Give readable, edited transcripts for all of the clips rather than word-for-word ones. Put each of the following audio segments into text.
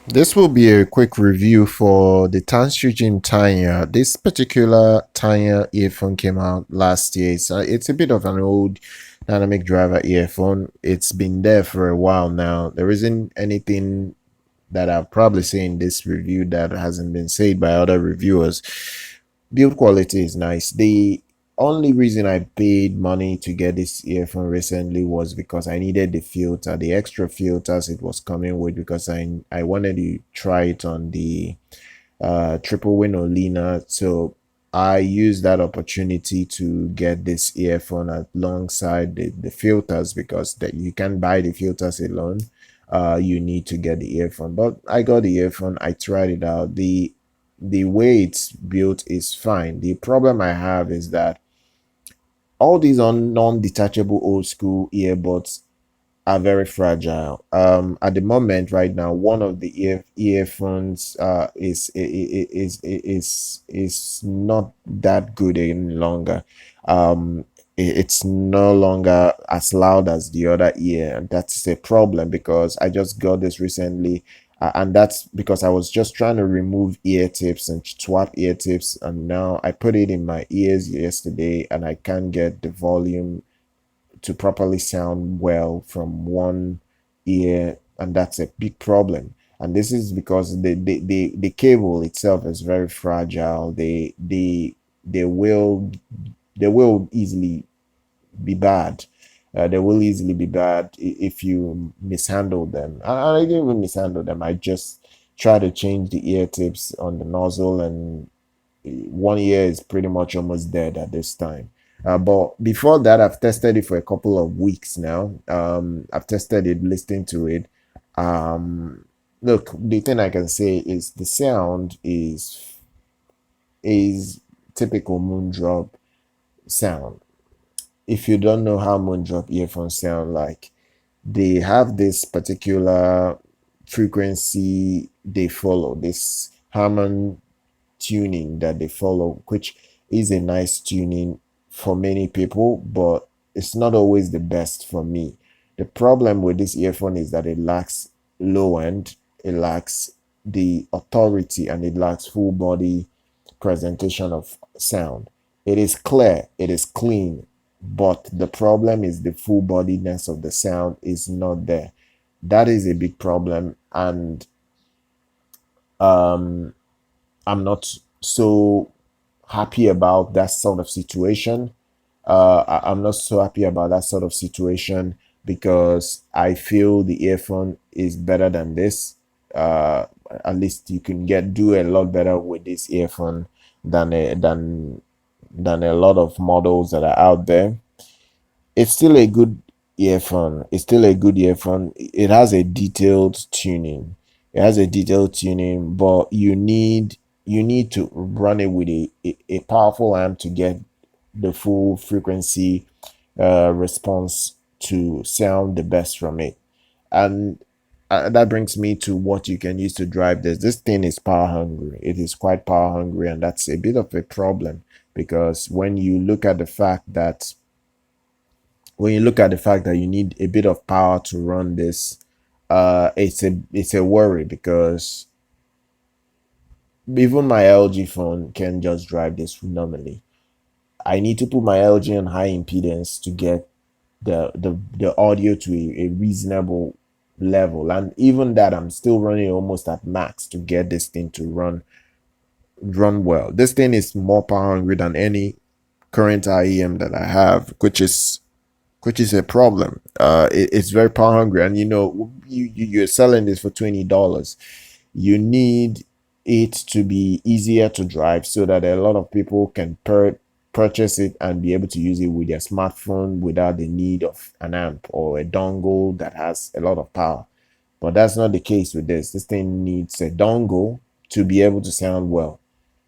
This will be a quick review for the Tanchjim Tanya. This particular Tanya earphone came out last year. So it's a bit of an old dynamic driver earphone. It's been there for a while now. There isn't anything that I'll probably say in this review that hasn't been said by other reviewers. Build quality is nice. The only reason I paid money to get this earphone recently was because I needed the filter, the extra filters it was coming with, because I wanted to try it on the Tripowin Olina. So I used that opportunity to get this earphone alongside the filters, because that you can buy the filters alone. You need to get the earphone. But I got the earphone, I tried it out. The way it's built is fine. The problem I have is that all these non-detachable old school earbuds are very fragile. At the moment, right now, one of the earphones is not that good any longer. It's no longer as loud as the other ear, and that's a problem because I just got this recently. And that's because I was just trying to remove ear tips and swap ear tips, and now I put it in my ears yesterday and I can't get the volume to properly sound well from one ear, and that's a big problem. And this is because the cable itself is very fragile. They will they will easily be bad. They will easily be bad if you mishandle them. I didn't even mishandle them. I just try to change the ear tips on the nozzle, and one ear is pretty much almost dead at this time. But before that, I've tested it for a couple of weeks now. I've tested it, listening to it. Look, the thing I can say is the sound is typical Moondrop sound. If you don't know how Moondrop earphones sound like, they have this particular frequency they follow, this Harman tuning that they follow, which is a nice tuning for many people, but it's not always the best for me. The problem with this earphone is that it lacks low end, it lacks the authority, and it lacks full body presentation of sound. It is clear, it is clean, but the problem is the full bodiness of the sound is not there. That is a big problem, and um I'm not so happy about that sort of situation. I'm not so happy about that sort of situation because I feel the earphone is better than this. At least you can do a lot better with this earphone than a lot of models that are out there. It's still a good earphone. It's still a good earphone. It has a detailed tuning. It has a detailed tuning, but you need to run it with a powerful amp to get the full frequency response to sound the best from it. And that brings me to what you can use to drive this. This thing is power hungry. It is quite power hungry, and that's a bit of a problem because when you look at the fact that you need a bit of power to run this, it's a worry because even my LG phone can just drive this normally. I need to put my LG on high impedance to get the audio to a reasonable level, and even that I'm still running almost at max to get this thing to run well. This thing is more power hungry than any current IEM that I have, which is a problem. It's very power hungry, and you're selling this for $20. You need it to be easier to drive so that a lot of people can purchase it and be able to use it with their smartphone without the need of an amp or a dongle that has a lot of power. But that's not the case with this. This thing needs a dongle to be able to sound well.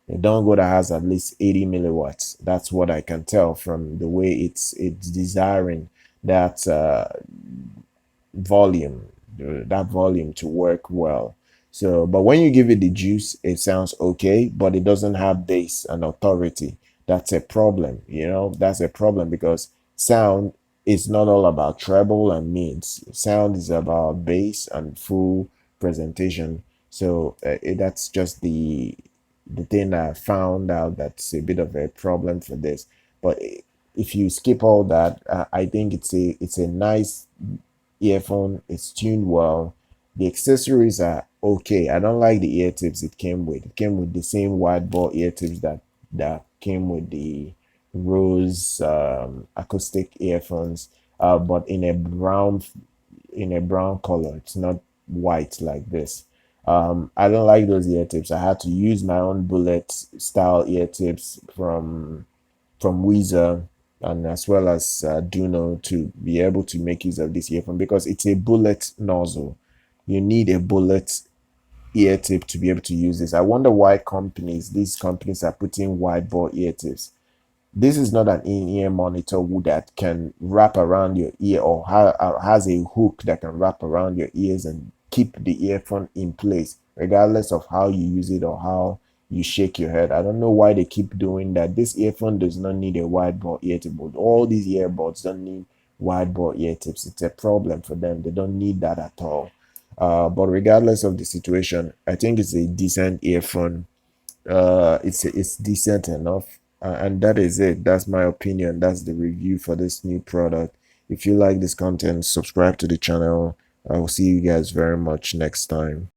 A dongle that has at least 80 milliwatts. That's what I can tell from the way it's desiring that volume, to work well. So, but when you give it the juice, it sounds okay, but it doesn't have bass and authority. That's a problem. That's a problem because sound is not all about treble and mids. Sound is about bass and full presentation. So that's just the thing I found out that's a bit of a problem for this. But if you skip all that, I think it's a nice earphone. It's tuned well. The accessories are okay. I don't like the ear tips it came with. It came with the same wide ball ear tips that came with the Rose acoustic earphones, but in a brown color. It's not white like this. I don't like those ear tips. I had to use my own bullet style ear tips from Whizzer and as well as DUNU to be able to make use of this earphone because it's a bullet nozzle. You need a bullet ear tip to be able to use this. I wonder why these companies are putting wide ball ear tips. This is not an in-ear monitor that can wrap around your ear or has a hook that can wrap around your ears and keep the earphone in place, regardless of how you use it or how you shake your head. I don't know why they keep doing that. This earphone does not need a wide ball ear tip. All these earbuds don't need wide ball ear tips. It's a problem for them. They don't need that at all. But regardless of the situation, I think it's a decent earphone. It's decent enough, and that is it. That's my opinion. That's the review for this new product. If you like this content, subscribe to the channel. I will see you guys very much next time.